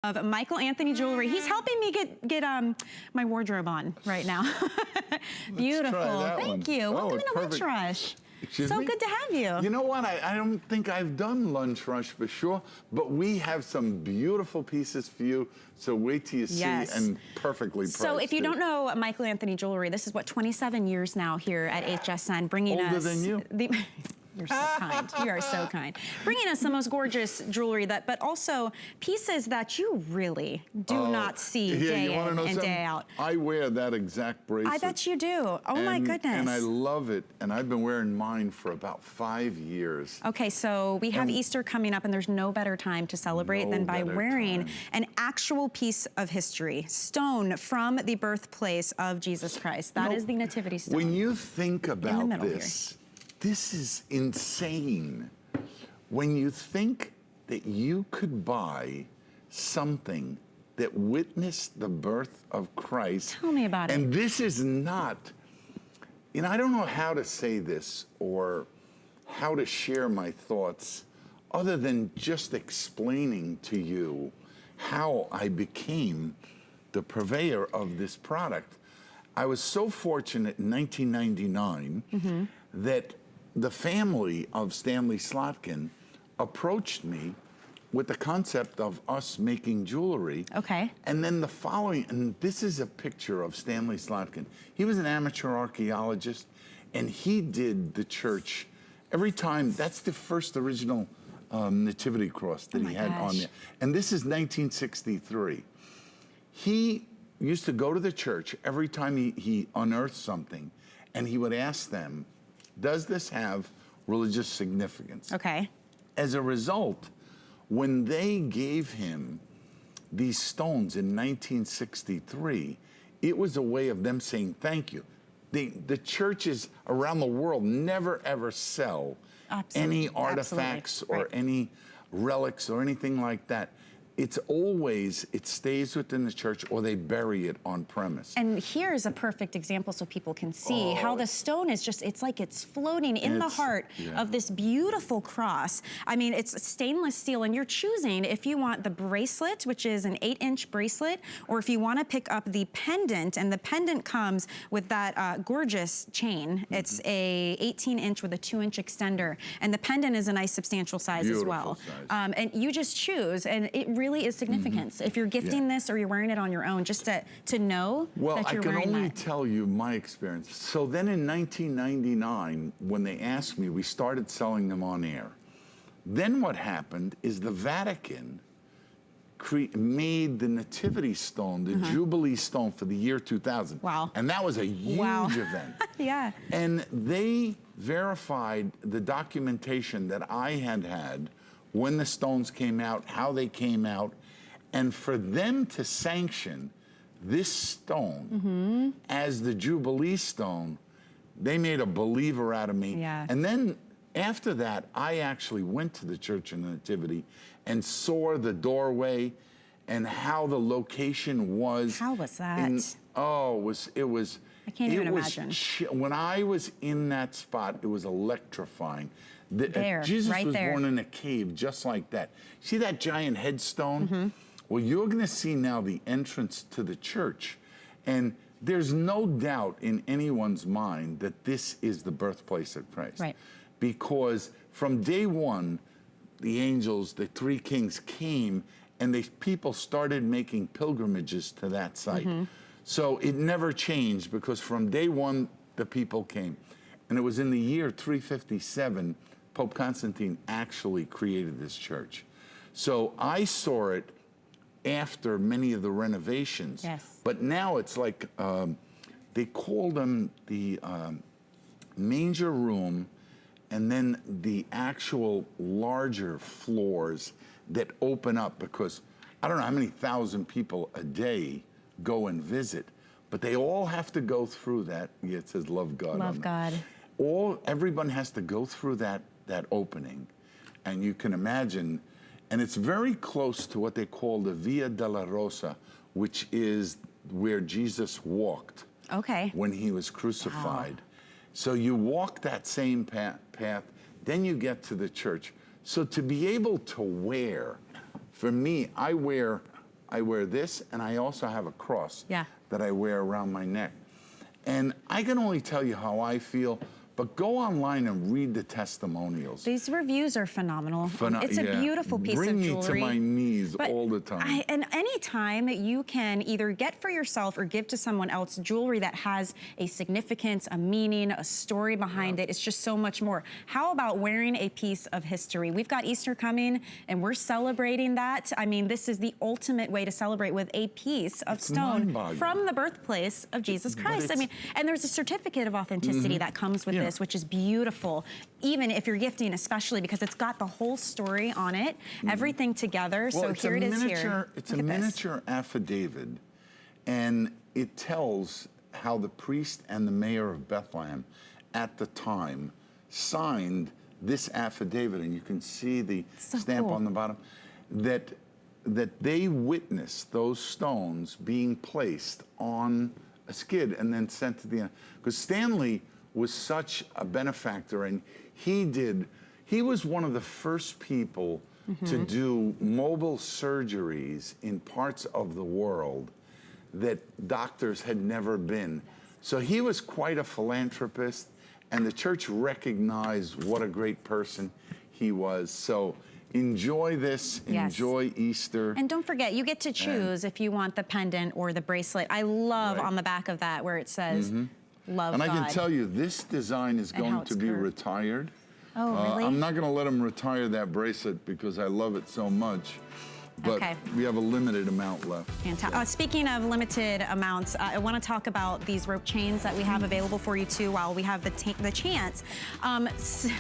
of Michael Anthony jewelry. He's helping me get my wardrobe on right now. Beautiful. Thank you. Welcome to Lunch Rush. Excuse so me? Good to have you. You know what? I don't think I've done Lunch Rush for sure, but we have some beautiful pieces for you. So wait till you see, and perfectly priced. So if you don't know Michael Anthony jewelry, this is what, 27 years now here at HSN, bringing Older than you. You're so kind. You are so kind. Bringing us the most gorgeous jewelry, but also pieces that you really do not see day in and day out. I wear that exact bracelet. I bet you do. Oh my goodness. And I love it. And I've been wearing mine for about 5 years. Okay, so we have Easter coming up, and there's no better time to celebrate than by wearing an actual piece of history, stone from the birthplace of Jesus Christ. That is the Nativity Stone. When you think about this, this is insane. When you think that you could buy something that witnessed the birth of Christ. Tell me about it. And this is not, you know, I don't know how to say this or how to share my thoughts other than just explaining to you how I became the purveyor of this product. I was so fortunate in 1999 that the family of Stanley Slotkin approached me with the concept of us making jewelry. Okay. And then the following, and this is a picture of Stanley Slotkin. He was an amateur archaeologist, and he did the church every time. That's the first original nativity cross that he had on there. And this is 1963. He used to go to the church every time he unearthed something, and he would ask them, does this have religious significance? Okay. As a result, when they gave him these stones in 1963, it was a way of them saying thank you. The churches around the world never ever sell any artifacts or any relics or anything like that. It's always, it stays within the church or they bury it on premise. And here's a perfect example so people can see how the stone is just, it's like it's floating in the heart of this beautiful cross. I mean, it's stainless steel, and you're choosing if you want the bracelet, which is an 8-inch bracelet, or if you want to pick up the pendant, and the pendant comes with that gorgeous chain. It's a 18-inch with a 2-inch extender, and the pendant is a nice substantial size as well. And you just choose, and it really is significance. If you're gifting this or you're wearing it on your own, just to know that you're wearing that. Well, I can only tell you my experience. So then in 1999, when they asked me, we started selling them on air. Then what happened is the Vatican made the Nativity Stone, the Jubilee Stone for the year 2000. Wow. And that was a huge event. Yeah. And they verified the documentation that I had when the stones came out, how they came out, and for them to sanction this stone as the Jubilee Stone, they made a believer out of me. Yeah. And then after that, I actually went to the Church of the Nativity and saw the doorway and how the location was. How was that? It was. I can't even imagine. When I was in that spot, it was electrifying. Jesus was born in a cave just like that. See that giant headstone? Well, you're going to see now the entrance to the church. And there's no doubt in anyone's mind that this is the birthplace of Christ. Right. Because from day one, the angels, the three kings came, and people started making pilgrimages to that site. So it never changed, because from day one, the people came. And it was in the year 357, Pope Constantine actually created this church. So I saw it after many of the renovations. Yes. But now it's like, they call them the manger room, and then the actual larger floors that open up, because I don't know how many thousand people a day go and visit, but they all have to go through that. Yeah, it says love God. Love God. Everyone has to go through that opening, and you can imagine, and it's very close to what they call the Via della Rosa, which is where Jesus walked when he was crucified. Wow. So you walk that same path, then you get to the church. So to be able to wear, for me, I wear I wear this, and I also have a cross Yeah. that I wear around my neck. And I can only tell you how I feel, but go online and read the testimonials. These reviews are phenomenal. It's a beautiful piece of jewelry. Bring me to my knees all the time. And anytime you can either get for yourself or give to someone else jewelry that has a significance, a meaning, a story behind it, it's just so much more. How about wearing a piece of history? We've got Easter coming, and we're celebrating that. I mean, this is the ultimate way to celebrate with a piece of stone from the birthplace of Jesus Christ. I mean, and there's a certificate of authenticity that comes with this, which is beautiful, even if you're gifting, especially because it's got the whole story on it, everything together. Well, so here it is here. It's a miniature affidavit, and it tells how the priest and the mayor of Bethlehem at the time signed this affidavit, and you can see the stamp on the bottom, that they witnessed those stones being placed on a skid and then sent to the, because Stanley was such a benefactor, and he was one of the first people to do mobile surgeries in parts of the world that doctors had never been. So he was quite a philanthropist, and the church recognized what a great person he was. So enjoy this, enjoy Easter. And don't forget, you get to choose if you want the pendant or the bracelet. I love on the back of that where it says, love and God. I can tell you, this design is going to be retired. Oh, really? I'm not going to let them retire that bracelet because I love it so much. But we have a limited amount left. Fantastic. Speaking of limited amounts, I want to talk about these rope chains that we have available for you too while we have the chance. This is